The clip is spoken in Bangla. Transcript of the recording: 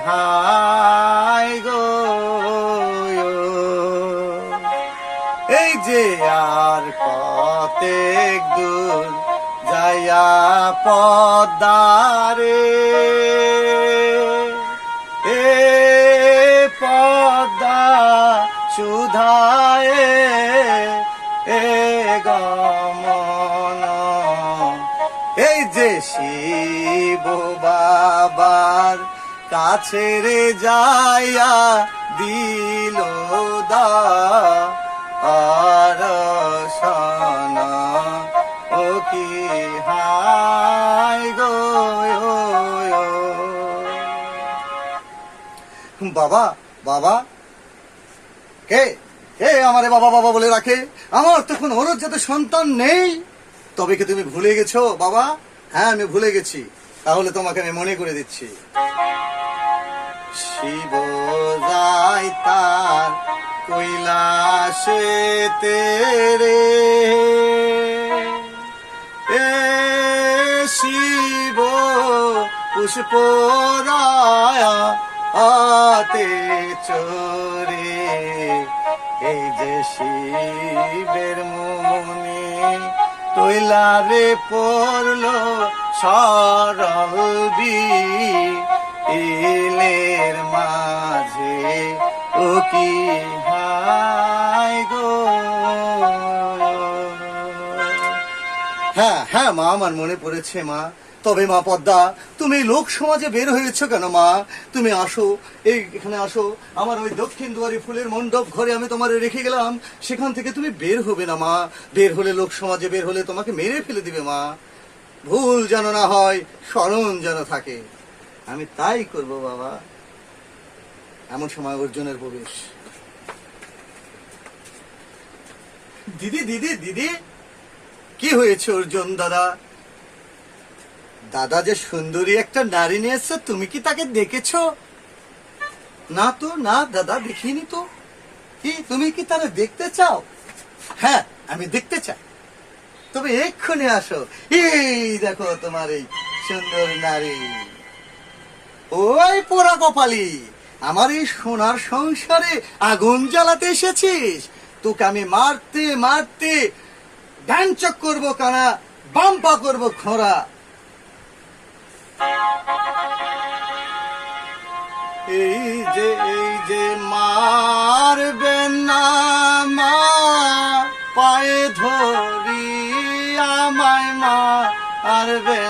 হায় গো, এই যে আর কতেক দূর যাইয়া পদ্মারে, এ পদ্মা সুধায় এ গমন, এই যে শিব বাবার কাছে রে যাইয়া দিল দর্শন, ও কি হায় গো। বাবা বাবা, কে কে আমারে বাবা বাবা বলে রাখে? আমার তো কোনো অনুজ্জাত সন্তান নেই। তবে কি তুমি ভুলে গেছো বাবা? হ্যাঁ, আমি ভুলে গেছি। তাহলে তোমাকে আমি মনে করে দিচ্ছি। শিব যায় তার কৈলাসে তেরে, এ শিব পুষ্পরায়া আতে চোরে, এই যে শিবের মুনি তৈলারে পড়ল সরল বিলের মাঝে, ও কি হায় গো। হ্যাঁ হ্যাঁ মা, আমার মনে পড়েছে মা। তবে মা পদ্মা, তুমি লোক সমাজে বের হয়েছ কেন মা? তুমি আসো, এখানে আসো। আমার ওই দক্ষিণ দুয়ারি ফুলের মণ্ডপ ঘরে আমি তোমার রেখে গেলাম, সেখান থেকে তুমি বের হবে না মা। বের হলে, লোক সমাজে বের হলে তোমাকে মেরে ফেলে দিবে মা। ভুল যেন না হয়, স্মরণ যেন থাকে। আমি তাই করব বাবা। এমন সময় অর্জুনের প্রবেশ। দিদি দিদি দিদি, কি হয়েছে অর্জুন দাদা? দাদা যে সুন্দরী একটা নারী নিয়ে এসছে, তুমি কি তাকে দেখেছ? না তো, না দাদা, দেখিনি তো। কি তুমি কি তারা দেখতে চাও? হ্যাঁ, আমি দেখতে চাই। তবে এক্ষুনি আসো। এই দেখো তোমার এই সুন্দর নারী। ওই পোড়া কপালি, আমার এই সোনার সংসারে আগুন জ্বালাতে এসেছিস? তোকে আমি মারতে মারতে ডান চক করবো কানা, বাম পা করবো খোঁড়া। এই যে মারবেন না মা, পায়ে ধরি আমায় মারবেন